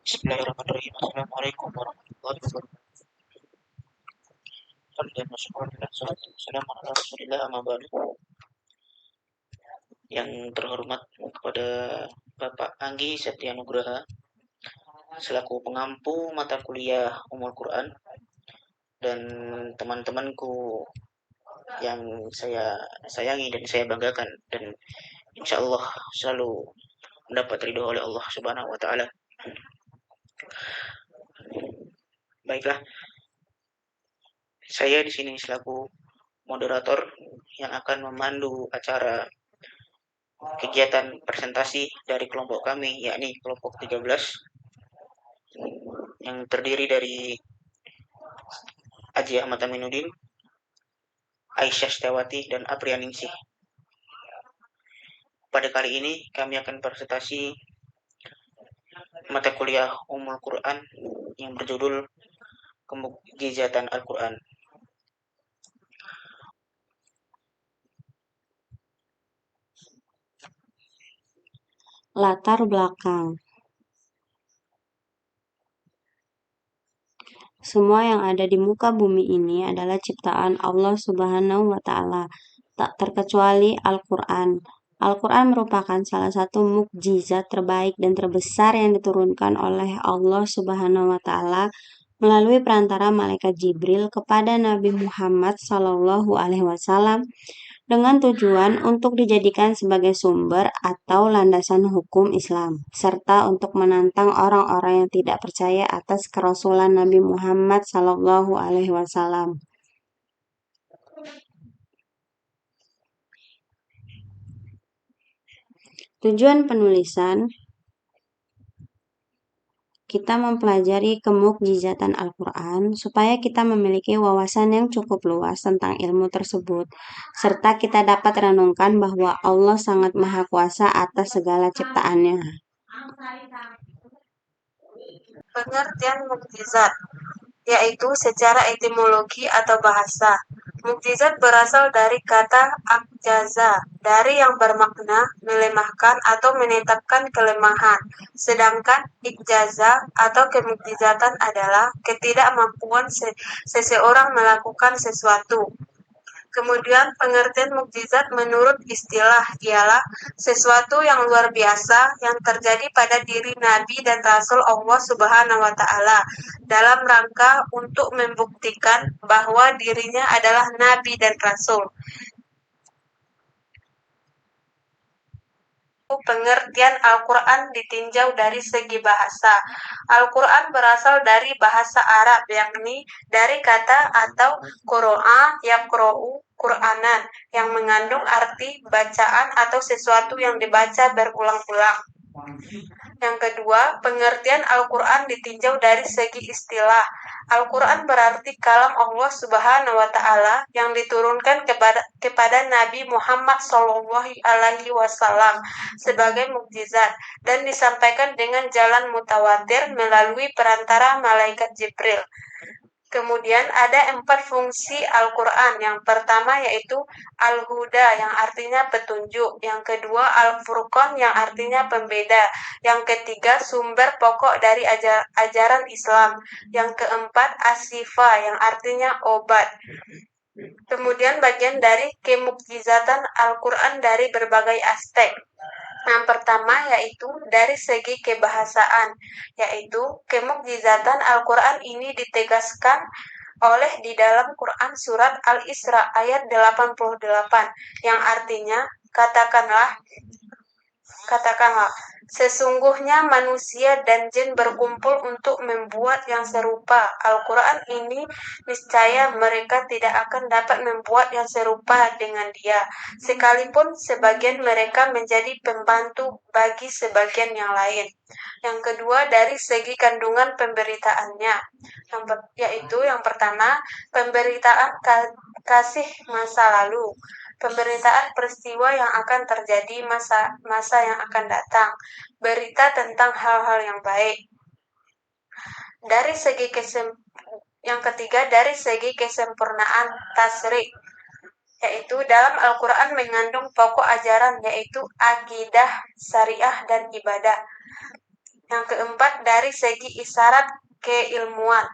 Bismillahirrahmanirrahim. Assalamualaikum warahmatullahi wabarakatuh. Yang terhormat kepada Bapak Anggi Setia Nugraha selaku pengampu mata kuliah Ummul Quran dan teman-temanku yang saya sayangi dan saya banggakan dan insya Allah selalu mendapat ridho oleh Allah Subhanahu wa taala. Baiklah, saya di sini selaku moderator yang akan memandu acara kegiatan presentasi dari kelompok kami, yakni kelompok 13 yang terdiri dari Aji Ahmad Aminuddin, Aisyah Setiawati, dan Aprianingsih. Pada kali ini kami akan presentasi mata kuliah Ummul Quran yang berjudul Kemukjizatan Al-Quran. Latar belakang. Semua yang ada di muka bumi ini adalah ciptaan Allah Subhanahu wa taala, tak terkecuali Al-Qur'an. Al-Qur'an merupakan salah satu mukjizat terbaik dan terbesar yang diturunkan oleh Allah Subhanahu wa taala melalui perantara malaikat Jibril kepada Nabi Muhammad SAW dengan tujuan untuk dijadikan sebagai sumber atau landasan hukum Islam, serta untuk menantang orang-orang yang tidak percaya atas kerasulan Nabi Muhammad SAW. Tujuan penulisan kita mempelajari kemukjizatan Al-Quran supaya kita memiliki wawasan yang cukup luas tentang ilmu tersebut, serta kita dapat renungkan bahwa Allah sangat maha kuasa atas segala ciptaannya. Pengertian mukjizat, yaitu secara etimologi atau bahasa. Mukjizat berasal dari kata akjaza, dari yang bermakna melemahkan atau menetapkan kelemahan. Sedangkan ikjaza atau kemukjizatan adalah ketidakmampuan seseorang melakukan sesuatu. Kemudian pengertian mukjizat menurut istilah ialah sesuatu yang luar biasa yang terjadi pada diri Nabi dan Rasul Allah Subhanahu wa taala dalam rangka untuk membuktikan bahwa dirinya adalah Nabi dan Rasul. Pengertian Al-Quran ditinjau dari segi bahasa. Al-Quran berasal dari bahasa Arab, yakni dari kata atau qura'a yaqra'u Qur'anan, yang mengandung arti bacaan atau sesuatu yang dibaca berulang-ulang. Yang kedua, pengertian Al-Quran ditinjau dari segi istilah. Al-Quran berarti kalam Allah Subhanahu wa taala yang diturunkan kepada Nabi Muhammad SAW sebagai mukjizat dan disampaikan dengan jalan mutawatir melalui perantara malaikat Jibril. Kemudian ada 4 fungsi Al-Quran. Yang pertama yaitu Al-Huda yang artinya petunjuk. Yang kedua Al-Furqan yang artinya pembeda. Yang ketiga sumber pokok dari ajaran Islam. Yang keempat As-Sifa yang artinya obat. Kemudian bagian dari kemukjizatan Al-Quran dari berbagai aspek. Yang pertama yaitu dari segi kebahasaan, yaitu kemukjizatan Al-Quran ini ditegaskan oleh di dalam Quran surat Al-Isra ayat 88 yang artinya katakanlah sesungguhnya manusia dan jin berkumpul untuk membuat yang serupa Al-Quran ini, niscaya mereka tidak akan dapat membuat yang serupa dengan dia, sekalipun sebagian mereka menjadi pembantu bagi sebagian yang lain. Yang kedua dari segi kandungan pemberitaannya, yaitu yang pertama pemberitaan kasih masa lalu, pemberitaan peristiwa yang akan terjadi masa yang akan datang, berita tentang hal-hal yang baik. Yang ketiga dari segi kesempurnaan tasrik, yaitu dalam Al-Quran mengandung pokok ajaran yaitu akidah, syariah, dan ibadah. Yang keempat, dari segi isyarat keilmuan,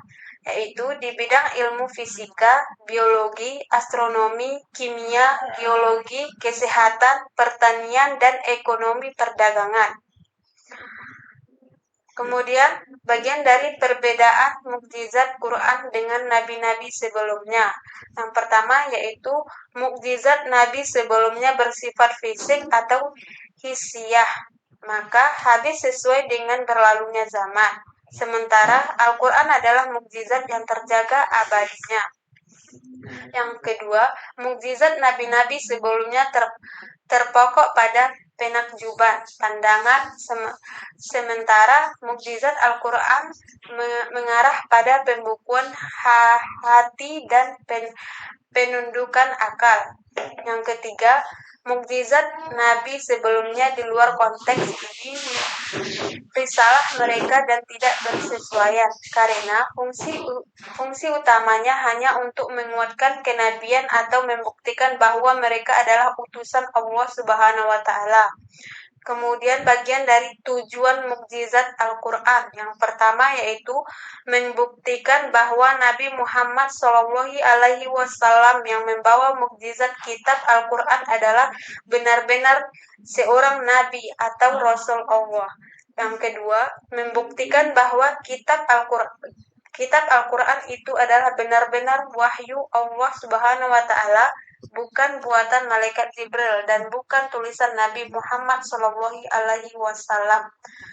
yaitu di bidang ilmu fisika, biologi, astronomi, kimia, geologi, kesehatan, pertanian, dan ekonomi perdagangan. Kemudian, bagian dari perbedaan mukjizat Quran dengan nabi-nabi sebelumnya. Yang pertama yaitu mukjizat nabi sebelumnya bersifat fisik atau hisiah, maka habis sesuai dengan berlalunya zaman. Sementara Al-Quran adalah mukjizat yang terjaga abadinya. Yang kedua, mukjizat nabi-nabi sebelumnya terpokok pada penakjuban, pandangan, sementara mukjizat Al-Quran mengarah pada pembukuan hati dan penundukan akal. Yang ketiga, mukjizat Nabi sebelumnya di luar konteks ini risalah mereka dan tidak bersesuaian karena fungsi utamanya hanya untuk menguatkan kenabian atau membuktikan bahwa mereka adalah utusan Allah Subhanahu wa taala. Kemudian bagian dari tujuan mukjizat Al-Quran. Yang pertama yaitu membuktikan bahwa Nabi Muhammad SAW yang membawa mukjizat kitab Al-Quran adalah benar-benar seorang Nabi atau Rasul Allah. Yang kedua, membuktikan bahwa kitab Al-Quran itu adalah benar-benar wahyu Allah Subhanahu wa taala, bukan buatan malaikat Jibril dan bukan tulisan Nabi Muhammad SAW.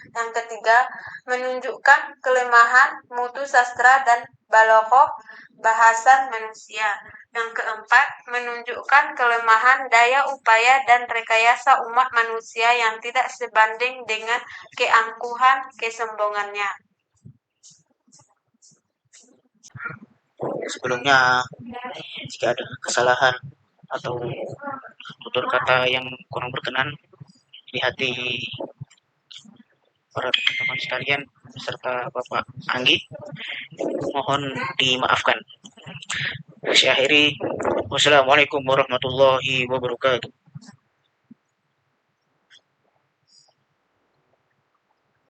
Yang ketiga, menunjukkan kelemahan mutu sastra dan balaghah bahasan manusia. Yang keempat, menunjukkan kelemahan daya upaya dan rekayasa umat manusia yang tidak sebanding dengan keangkuhan kesombongannya. Sebelumnya, jika ada kesalahan atau tutur kata yang kurang berkenan di hati para teman-teman sekalian beserta Bapak Anggi, mohon dimaafkan. Saya akhiri, wassalamualaikum warahmatullahi wabarakatuh.